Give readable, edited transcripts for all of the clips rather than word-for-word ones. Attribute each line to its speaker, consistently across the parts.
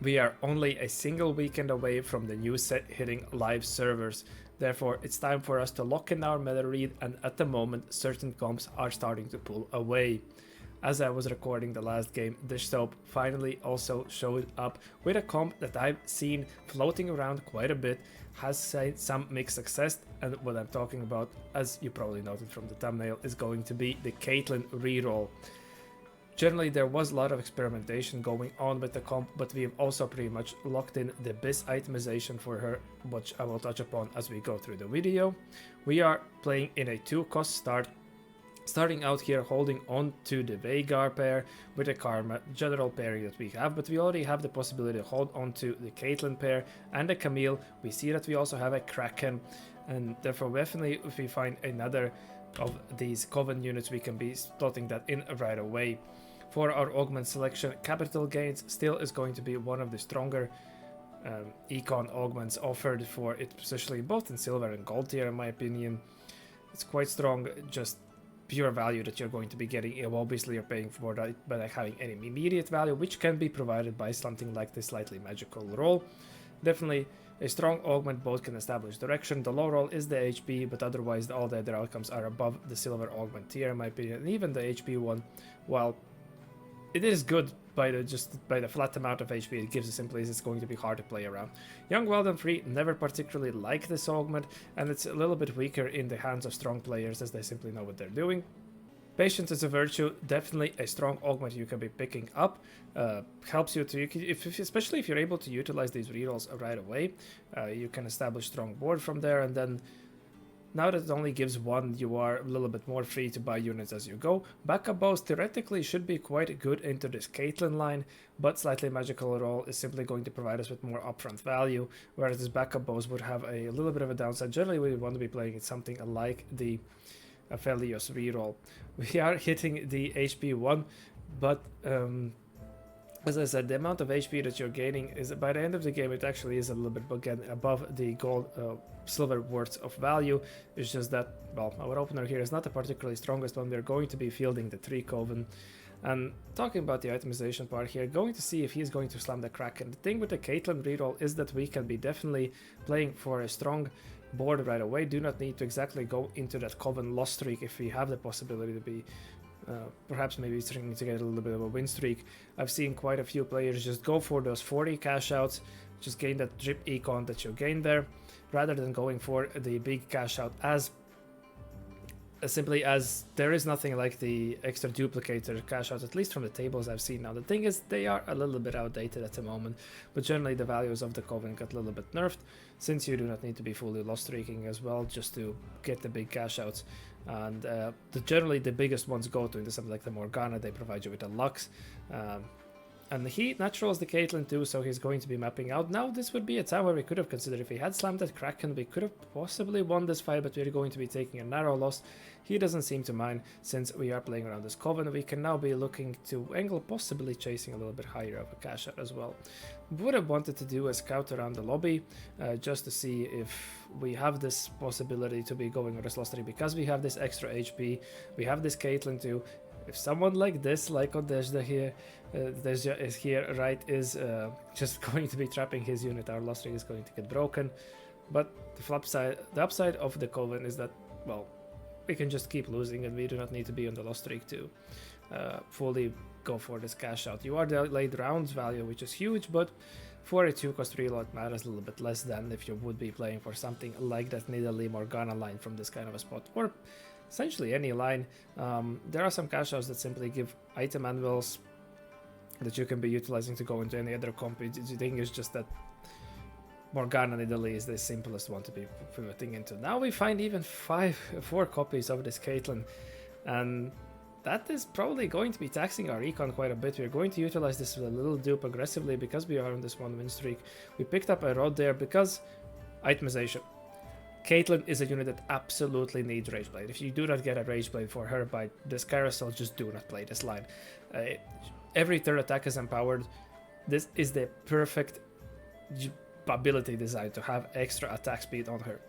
Speaker 1: We are only a single weekend away from the new set hitting live servers. Therefore, it's time for us to lock in our meta read, and at the moment, certain comps are starting to pull away. As I was recording the last game, Dishsoap finally also showed up with a comp that I've seen floating around quite a bit, has seen some mixed success, and what I'm talking about, as you probably noted from the thumbnail, is going to be the Caitlyn reroll. Generally, there was a lot of experimentation going on with the comp, but we've also pretty much locked in the best itemization for her, which I will touch upon as we go through the video. We are playing in a 2-cost start, starting out here holding on to the Veigar pair with the Karma general pairing that we have, but we already have the possibility to hold on to the Caitlyn pair and the Camille. We see that we also have a Kraken, and therefore definitely if we find another of these Coven units, we can be slotting that in right away. For our augment selection, capital gains still is going to be one of the stronger econ augments offered for it, especially both in silver and gold tier in my opinion. It's quite strong, just pure value that you're going to be getting. Obviously you're paying for that by having any immediate value, which can be provided by something like the slightly magical roll. Definitely a strong augment, both can establish direction. The low roll is the HP, but otherwise all the other outcomes are above the silver augment tier in my opinion. And even the HP one, while it is good by the flat amount of HP it gives, simply is it's going to be hard to play around. Young Weldon Free never particularly like this augment, and it's a little bit weaker in the hands of strong players as they simply know what they're doing. Patience is a virtue, definitely a strong augment you can be picking up. Helps you to, especially if you're able to utilize these rerolls right away, you can establish strong board from there, and then now that it only gives one, you are a little bit more free to buy units as you go. Backup bows theoretically should be quite good into this Caitlyn line, but slightly magical roll is simply going to provide us with more upfront value, whereas this backup bows would have a little bit of a downside. Generally, we want to be playing it something like the Aphelios reroll. We are hitting the HP 1, but as I said, the amount of HP that you're gaining is, by the end of the game, it actually is a little bit again above the gold silver worth of value. It's just that, well, our opener here is not the particularly strongest one. We're going to be fielding the 3 Coven. And talking about the itemization part here, going to see if he's going to slam the Kraken. The thing with the Caitlyn reroll is that we can be definitely playing for a strong board right away. Do not need to exactly go into that Coven loss streak if we have the possibility to be perhaps maybe stringing together a little bit of a win streak. I've seen quite a few players just go for those 40 cash outs, just gain that drip econ that you gain there, rather than going for the big cash out as simply as there is nothing like the extra duplicator cash out, at least from the tables I've seen. Now the thing is, they are a little bit outdated at the moment, but generally the values of the Coven got a little bit nerfed, since you do not need to be fully loss streaking as well just to get the big cash outs. And generally the biggest ones go to into something like the Morgana. They provide you with a Lux, and he naturals the Caitlyn too, so he's going to be mapping out. Now this would be a time where we could have considered, if he had slammed that Kraken, we could have possibly won this fight, but we're going to be taking a narrow loss. He doesn't seem to mind, since we are playing around this Coven. We can now be looking to angle, possibly chasing a little bit higher of a cash out as well. What I wanted to do is scout around the lobby, just to see if we have this possibility to be going with this loss 3, because we have this extra HP, we have this Caitlyn too. If someone like this, like Odezda here, is here, right, is just going to be trapping his unit, our loss streak is going to get broken. But the upside of the Coven is that, well, we can just keep losing, and we do not need to be on the loss streak to fully go for this cash out. You are delayed rounds value, which is huge, but for a 2-cost reload, it matters a little bit less than if you would be playing for something like that Nidalee Morgana line from this kind of a spot, or essentially any line. There are some cash outs that simply give item anvils that you can be utilizing to go into any other comp. The thing is just that Morgana Nidalee is the simplest one to be pivoting into. Now we find even 4 copies of this Caitlyn, and that is probably going to be taxing our econ quite a bit. We're going to utilize this with a little dupe aggressively because we are on this 1 win streak. We picked up a rod there because itemization. Caitlyn is a unit that absolutely needs Rageblade. If you do not get a Rageblade for her by this carousel, just do not play this line. Every third attack is empowered. This is the perfect ability design to have extra attack speed on her.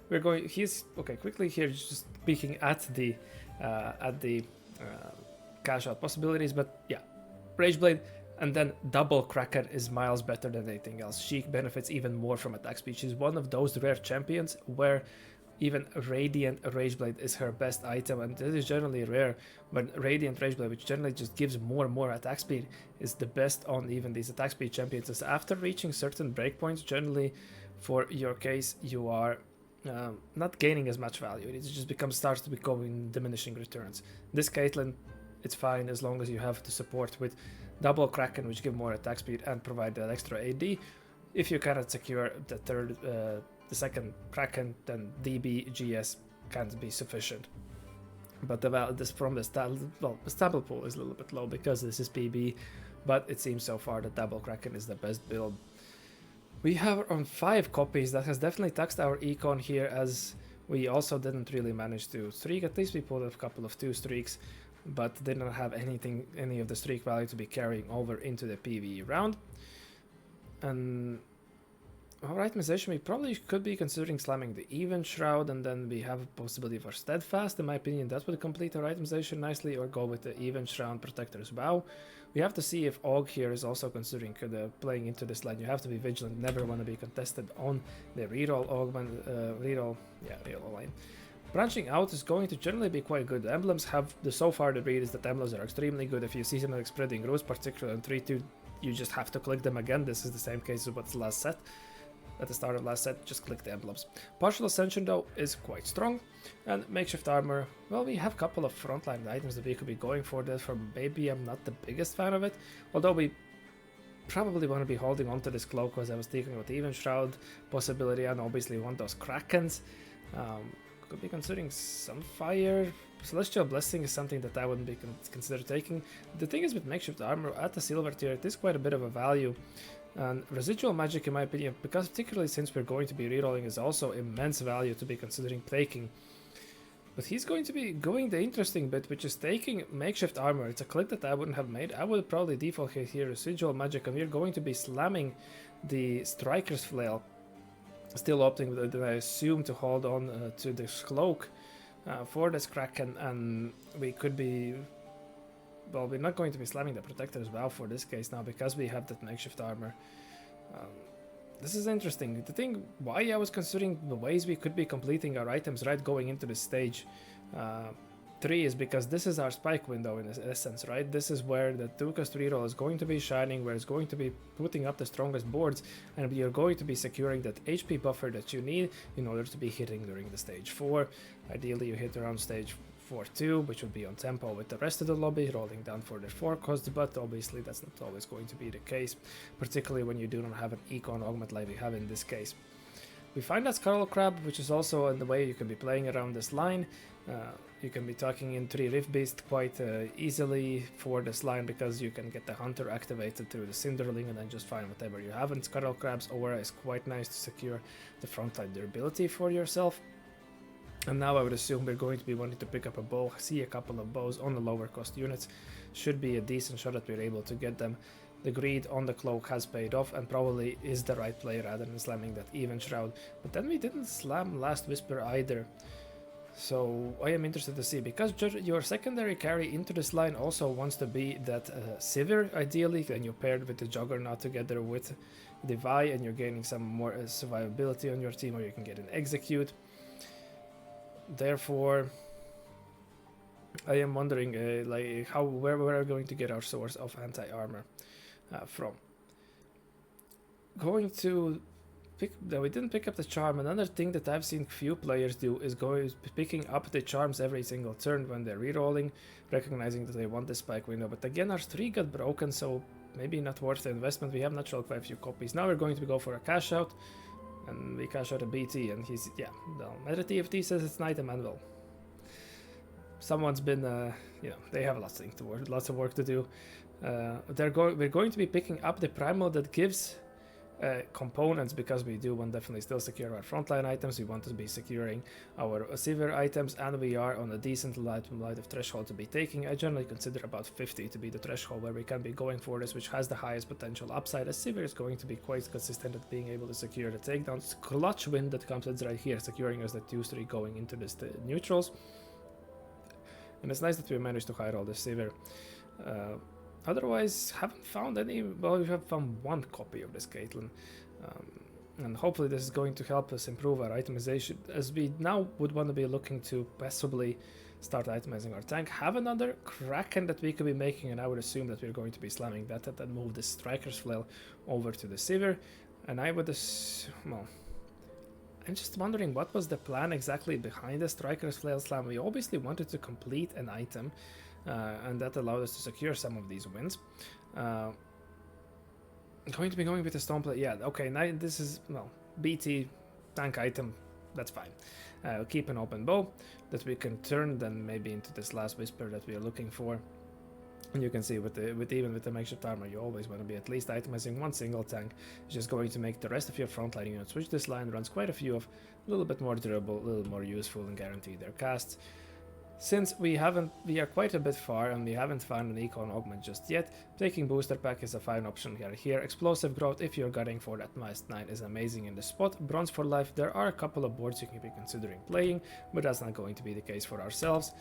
Speaker 1: We're going. He's okay. Quickly here, just peeking at the cash out possibilities. But yeah, Rageblade And then double Kraken is miles better than anything else. She benefits even more from attack speed. She's one of those rare champions where even Radiant Rageblade is her best item, and this is generally rare, but Radiant Rageblade, which generally just gives more and more attack speed, is the best on even these attack speed champions. As after reaching certain breakpoints, generally for your case, you are not gaining as much value. It just starts to become in diminishing returns. This Caitlyn, it's fine as long as you have the support with double Kraken, which give more attack speed and provide that extra AD. If you cannot secure the second Kraken, then DB GS can't be sufficient. But the stample pool is a little bit low because this is PB, but it seems so far that double Kraken is the best build. We have on 5 copies. That has definitely taxed our econ here, as we also didn't really manage to streak. At least we pulled a couple of 2 streaks, but didn't have any of the streak value to be carrying over into the PvE round. And our itemization, we probably could be considering slamming the Even Shroud, and then we have a possibility for Steadfast. In my opinion, that would complete our itemization nicely, or go with the Even Shroud Protector's Vow. We have to see if Og here is also considering playing into this line. You have to be vigilant, never want to be contested on the reroll augment, reroll line. Branching out is going to generally be quite good. The emblems so far the read is that emblems are extremely good. If you see something like Spreading Roots, particularly in 3-2, you just have to click them again. This is the same case as what's last set. At the start of last set, just click the emblems. Partial Ascension though is quite strong, and Makeshift Armor, well, we have a couple of frontline items that we could be going for. That for maybe I'm not the biggest fan of it, although we probably want to be holding on to this cloak because I was thinking about the Even Shroud possibility, and obviously want those Krakens. Could be considering some fire. Celestial Blessing is something that I wouldn't be consider taking. The thing is with Makeshift Armor at the silver tier, it is quite a bit of a value. And Residual Magic, in my opinion, because particularly since we're going to be rerolling, is also immense value to be considering taking. But he's going to be going the interesting bit, which is taking Makeshift Armor. It's a click that I wouldn't have made. I would probably default here Residual Magic, and we're going to be slamming the Striker's Flail. Still opting, I assume, to hold on to this cloak for this Kraken, and we could be... Well, we're not going to be slamming the Protector's Vow for this case now, because we have that Makeshift Armor. This is interesting. The thing why I was considering the ways we could be completing our items right going into the stage 3 is because this is our spike window in essence, right? This is where the 2-cost reroll is going to be shining, where it's going to be putting up the strongest boards, and you're going to be securing that HP buffer that you need in order to be hitting during the stage 4. Ideally, you hit around stage 4-2, which would be on tempo with the rest of the lobby, rolling down for their 4-cost, but obviously that's not always going to be the case, particularly when you do not have an econ augment like we have in this case. We find that Scarlet Crab, which is also in the way you can be playing around this line. You can be tucking in 3 Rift Beast quite easily for this line, because you can get the Hunter activated through the Cinderling and then just find whatever you have. And Scarlet Crab's aura is quite nice to secure the frontline durability for yourself. And now I would assume we're going to be wanting to pick up a bow, see a couple of bows on the lower cost units. Should be a decent shot that we're able to get them. The greed on the cloak has paid off and probably is the right play rather than slamming that Even Shroud. But then we didn't slam Last Whisper either. So I am interested to see, because your secondary carry into this line also wants to be that Sivir ideally, and you're paired with the Juggernaut together with the Vi, and you're gaining some more survivability on your team, or you can get an Execute. Therefore, I am wondering where we're going to get our source of anti-armor from. Going to we didn't pick up the charm. Another thing that I've seen few players do is picking up the charms every single turn when they're rerolling, recognizing that they want the spike window. But again, our 3 got broken, so maybe not worth the investment. We have natural quite a few copies. Now we're going to go for a cash out. And we cash out a BT, and he's, yeah, no. Meta TFT says it's an item, and well, someone's been, they have lots of work to do. We're going to be picking up the primal that gives components, because we do want definitely still secure our frontline items. We want to be securing our severe items, and we are on a decent light of threshold to be taking. I generally consider about 50 to be the threshold where we can be going for this, which has the highest potential upside, as severe is going to be quite consistent at being able to secure the takedowns. Clutch win that comes is right here, securing us the 2-3 going into this neutrals. And it's nice that we managed to hide all the severe. Otherwise, haven't found any. Well, we have found one copy of this Caitlyn. And hopefully this is going to help us improve our itemization, as we now would want to be looking to possibly start itemizing our tank. Have another Kraken that we could be making, and I would assume that we're going to be slamming that and then move the Striker's Flail over to the Sivir. And I would well, I'm just wondering what was the plan exactly behind the Striker's Flail slam. We obviously wanted to complete an item, and that allowed us to secure some of these wins. Going to be going with the Stoneblade. Yeah, okay, now this is, well, BT tank item, that's fine. Keep an open bow that we can turn then maybe into this last whisper that we are looking for. And you can see even with the makeshift armor, you always want to be at least itemizing one single tank. It's just going to make the rest of your frontline units, which this line runs quite a few of, a little bit more durable, a little more useful, and guarantee their casts. Since we are quite a bit far and we haven't found an econ augment just yet, taking booster pack is a fine option here. Explosive growth, if you're gunning for that -9, is amazing in the spot. Bronze for life, there are a couple of boards you can be considering playing, but that's not going to be the case for ourselves.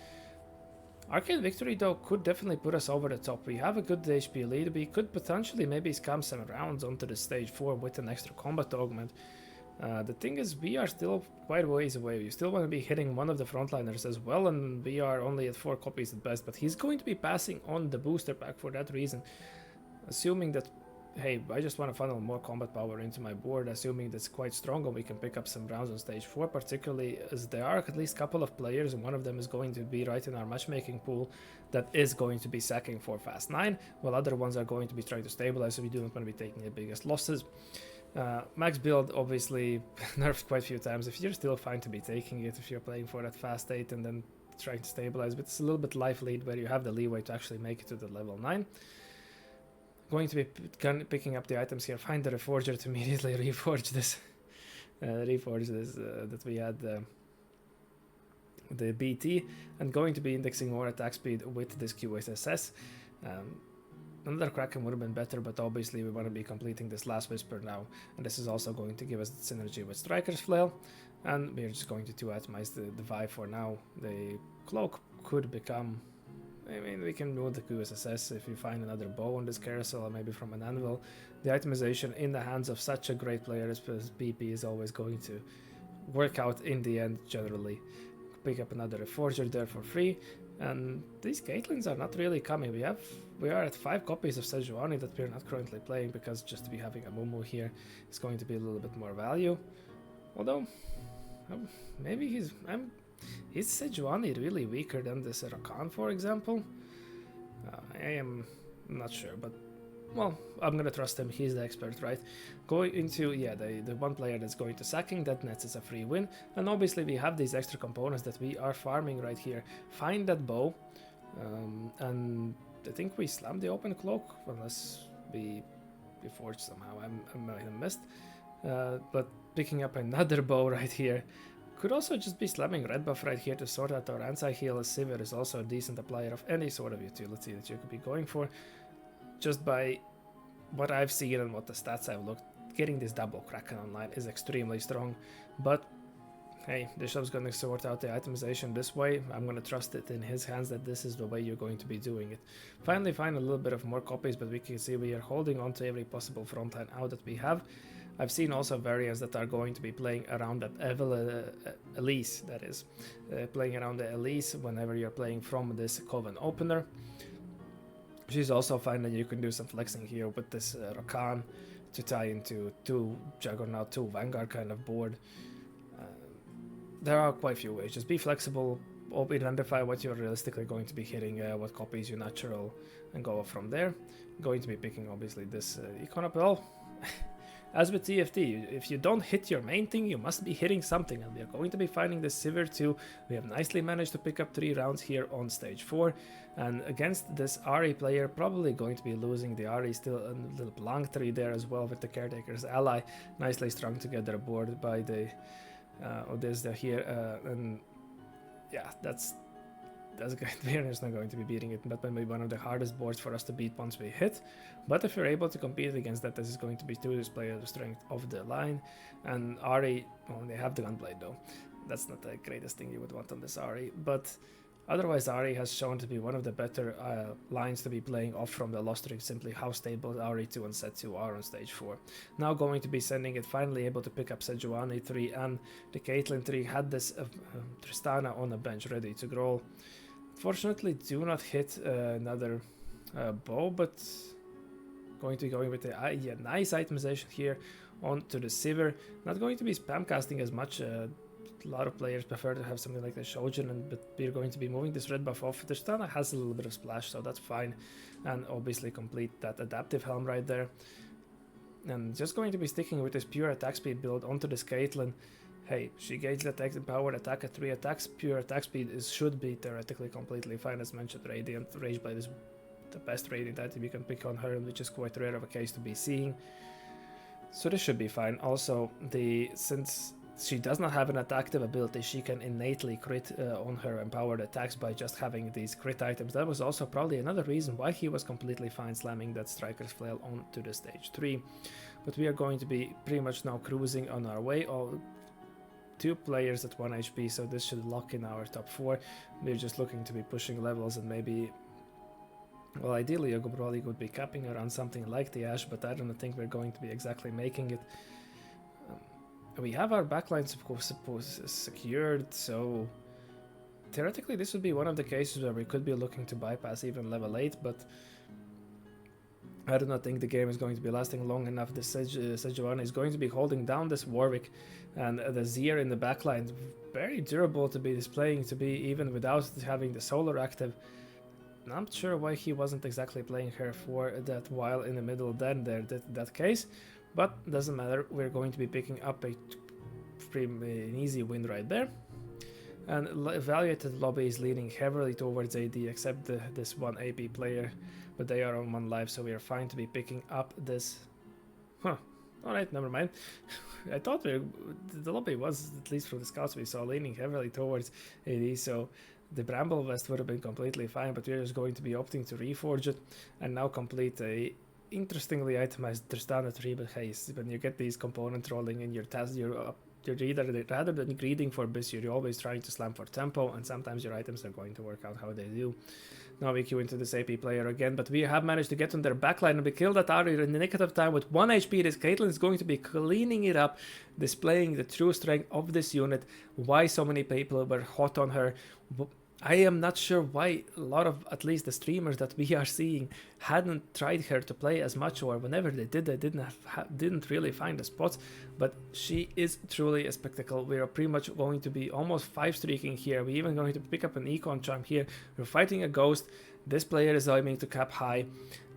Speaker 1: Arcane Victory though could definitely put us over the top. We have a good HP lead, we could potentially maybe scam some rounds onto the stage 4 with an extra combat augment. The thing is, we are still quite a ways away. We still want to be hitting one of the frontliners as well, and we are only at 4 copies at best, but he's going to be passing on the booster pack for that reason. Assuming that, hey, I just want to funnel more combat power into my board, assuming that's quite strong and we can pick up some rounds on stage 4, particularly as there are at least a couple of players, and one of them is going to be right in our matchmaking pool that is going to be sacking for fast 9, while other ones are going to be trying to stabilize, so we do not want to be taking the biggest losses. Max build obviously nerfed quite a few times. If you're still fine to be taking it, if you're playing for that fast 8 and then trying to stabilize, but it's a little bit life lead where you have the leeway to actually make it to the level 9. Going to be picking up the items here, find the Reforger to immediately reforge this, that we had the BT, and going to be indexing more attack speed with this QSSS. Another Kraken would have been better, but obviously we want to be completing this last Whisper now, and this is also going to give us the synergy with Striker's Flail, and we're just going to 2-atomize the Vibe for now. The Cloak could become, I mean, we can move the QSSS if you find another bow on this carousel, or maybe from an anvil. The itemization in the hands of such a great player as BP is always going to work out in the end generally. Pick up another Reforger there for free. And these Caitlyns are not really coming. We are at 5 copies of Sejuani that we're not currently playing, because just to be having a Mumu here is going to be a little bit more value. Although maybe is Sejuani really weaker than this Rakan, for example? I am not sure, but well, I'm gonna trust him. He's the expert, right? Going into, yeah, the one player that's going to sacking, that nets is a free win. And obviously we have these extra components that we are farming right here. Find that bow, and I think we slammed the open cloak, unless we forged somehow. I might have missed. But picking up another bow right here. Could also just be slamming red buff right here to sort out our anti-heal, as Sivir is also a decent applier of any sort of utility that you could be going for. Just by what I've seen and what the stats I've looked, getting this double Kraken online is extremely strong. But hey, Dishsoap's going to sort out the itemization this way. I'm going to trust it in his hands that this is the way you're going to be doing it. Finally find a little bit of more copies, but we can see we are holding on to every possible frontline out that we have. I've seen also variants that are going to be playing around that Elise, that is. Playing around the Elise whenever you're playing from this Coven opener. She's also fine that you can do some flexing here with this Rakan to tie into 2 Juggernaut, 2 Vanguard kind of board. There are quite a few ways. Just be flexible, identify what you're realistically going to be hitting, what copies you natural, and go from there. Going to be picking obviously this Econ up. Well, as with TFT, if you don't hit your main thing, you must be hitting something, and we are going to be finding this Sivir too. We have nicely managed to pick up 3 rounds here on stage 4, and against this Ahri player, probably going to be losing. The Ahri still a little blank tree there as well with the Caretaker's ally, nicely strung together aboard by the Odessa here, and yeah, that's good. We're just not going to be beating it. That might be one of the hardest boards for us to beat once we hit. But if you're able to compete against that, this is going to be to display the strength of the line. And Ahri, well, they have the gunblade though. That's not the greatest thing you would want on this Ahri. But Otherwise, Ari has shown to be one of the better lines to be playing off from the Lost Ring, simply how stable Ari 2 and Set 2 are on stage 4. Now going to be sending it, finally able to pick up Sejuani 3, and the Caitlyn 3 had this Tristana on the bench ready to grow. Fortunately, do not hit another bow, but going to be going with the nice itemization here onto the Sivir. Not going to be spam casting as much. A lot of players prefer to have something like the Shojin, but we're going to be moving this red buff off. The Tristana has a little bit of splash, so that's fine. And obviously complete that adaptive helm right there. And just going to be sticking with this pure attack speed build onto this Caitlyn. Hey, she gains attack, powered attack at 3 attacks. Pure attack speed should be theoretically completely fine. As mentioned, Radiant Rage Blade is the best Radiant item you can pick on her, which is quite rare of a case to be seeing. So this should be fine. Also, since she does not have an attactive ability, she can innately crit on her empowered attacks by just having these crit items. That was also probably another reason why he was completely fine slamming that Striker's Flail onto the stage 3. But we are going to be pretty much now cruising on our way. All 2 players at 1 HP, so this should lock in our top 4. We're just looking to be pushing levels and maybe... Well, ideally, Yogobroli would be capping around something like the Ashe, but I don't think we're going to be exactly making it. We have our backline secured, so theoretically this would be one of the cases where we could be looking to bypass even level 8, but I do not think the game is going to be lasting long enough. The Sejuani is going to be holding down this Warwick, and the Zir in the backline, very durable to be displaying, to be even without having the solar active. Not sure why he wasn't exactly playing her for that while in the middle then that case. But doesn't matter, we're going to be picking up an easy win right there. And Evaluated Lobby is leaning heavily towards AD, except this one AP player, but they are on 1 life, so we are fine to be picking up this. Alright, never mind. I thought the lobby was, at least from the scouts we saw, leaning heavily towards AD, so the Bramble Vest would have been completely fine, but we're just going to be opting to reforge it and now complete a interestingly itemized Tristana 3, but hey, when you get these components rolling in your task, you're either, rather than greeding for Bis, you're always trying to slam for tempo, and sometimes your items are going to work out how they do. Now we queue into this AP player again, but we have managed to get on their backline and we killed that Ari in the nick of time with 1 HP. This Caitlyn is going to be cleaning it up, displaying the true strength of this unit, why so many people were hot on her. I am not sure why a lot of, at least the streamers that we are seeing, hadn't tried her to play as much, or whenever they did, they didn't really find the spots. But she is truly a spectacle. We are pretty much going to be almost 5-streaking here. We're even going to pick up an Econ Charm here. We're fighting a Ghost. This player is aiming to cap high.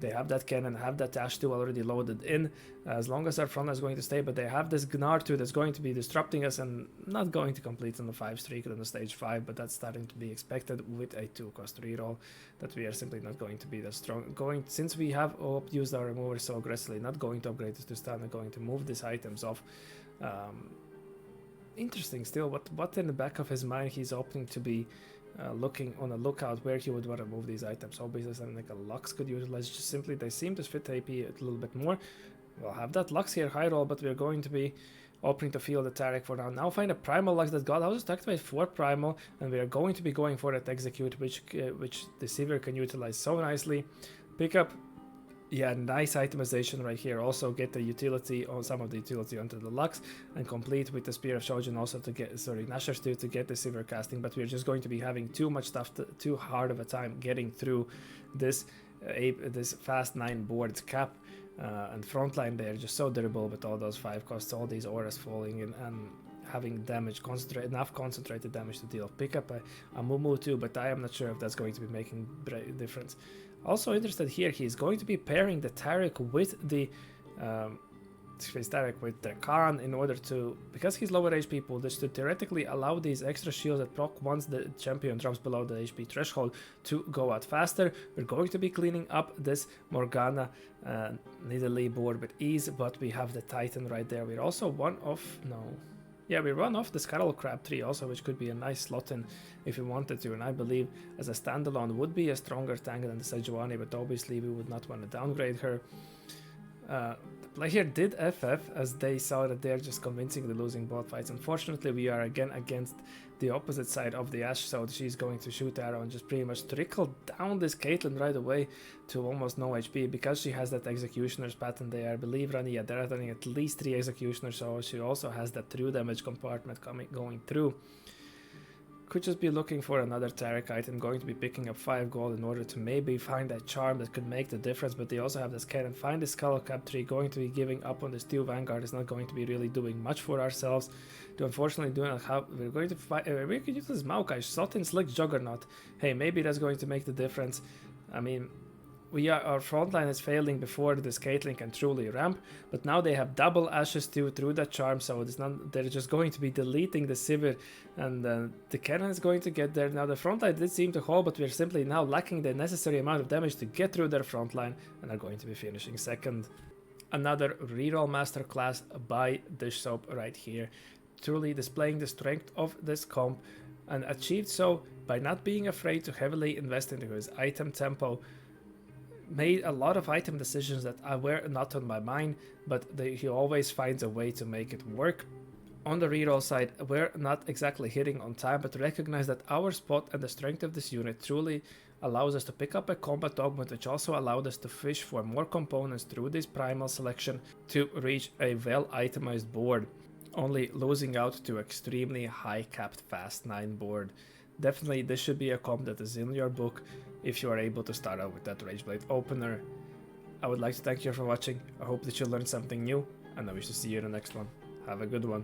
Speaker 1: They have that cannon, have that Ashe 2 already loaded in, as long as our front is going to stay, but they have this Gnar 2 that's going to be disrupting us and not going to complete on the 5 streak on the stage 5, but that's starting to be expected with a 2-cost reroll, that we are simply not going to be that strong. Since we have used our remover so aggressively, not going to upgrade this to stun, going to move these items off. Interesting still, what in the back of his mind he's opting to be looking on a lookout where he would want to move these items. Obviously something like a Lux could utilize, just simply they seem to fit AP a little bit more. We'll have that Lux here, high roll, but we're going to be opting to field the Taric for now. Now find a Primal Lux that got us to activate 4 Primal, and we are going to be going for that Execute, which the Sivir can utilize so nicely. Pick up, yeah, nice itemization right here. Also get the utility on some of the utility onto the Lux, and complete with the Spear of Shojin also to get, Nashor's 2 to get the Sivir casting, but we're just going to be having too much stuff, too hard of a time getting through this fast 9 board cap. And frontline, they're just so durable with all those 5 costs, all these auras falling in, and having damage, enough concentrated damage to deal. Pick up a Mumu too, but I am not sure if that's going to be making a difference. Also interested here, he's going to be pairing the Taric with the Khan in order to, because he's lower HP pool, this to theoretically allow these extra shields that proc once the champion drops below the HP threshold to go out faster. We're going to be cleaning up this Morgana Nidalee board with ease, but we have the Titan right there. We're also we run off the Scuttle Crab 3 also, which could be a nice slot in if we wanted to, and I believe as a standalone would be a stronger tank than the Sejuani, but obviously we would not want to downgrade her. The player did FF as they saw that they're just convincingly losing both fights. Unfortunately, we are again against the opposite side of the Ashe, so she's going to shoot arrow and just pretty much trickle down this Caitlyn right away to almost no HP because she has that Executioner's pattern there. I believe they're running at least 3 Executioners, so she also has that true damage compartment going through. Could just be looking for another Tarek item, going to be picking up 5 gold in order to maybe find that charm that could make the difference, but they also have this cannon. Find the Skull Cap tree, going to be giving up on the Steel Vanguard is not going to be really doing much for ourselves. Unfortunately do not have, we're going to fight, we could use this Maokai, Sotin Slick Juggernaut. Hey, maybe that's going to make the difference. I mean, our front line is failing before this Caitlyn can truly ramp, but now they have double Ashes too through that charm, so it's not, they're just going to be deleting the Sivir, and the cannon is going to get there. Now the front line did seem to hold, but we're simply now lacking the necessary amount of damage to get through their front line, and are going to be finishing second. Another reroll masterclass by Dishsoap right here, truly displaying the strength of this comp, and achieved so by not being afraid to heavily invest into his item tempo. Made a lot of item decisions that were not on my mind, but he always finds a way to make it work. On the reroll side, we're not exactly hitting on time, but recognize that our spot and the strength of this unit truly allows us to pick up a combat augment, which also allowed us to fish for more components through this primal selection to reach a well itemized board, only losing out to extremely high capped fast 9 board. Definitely this should be a comp that is in your book if you are able to start out with that Rageblade opener. I would like to thank you for watching. I hope that you learned something new, and I wish to see you in the next one. Have a good one.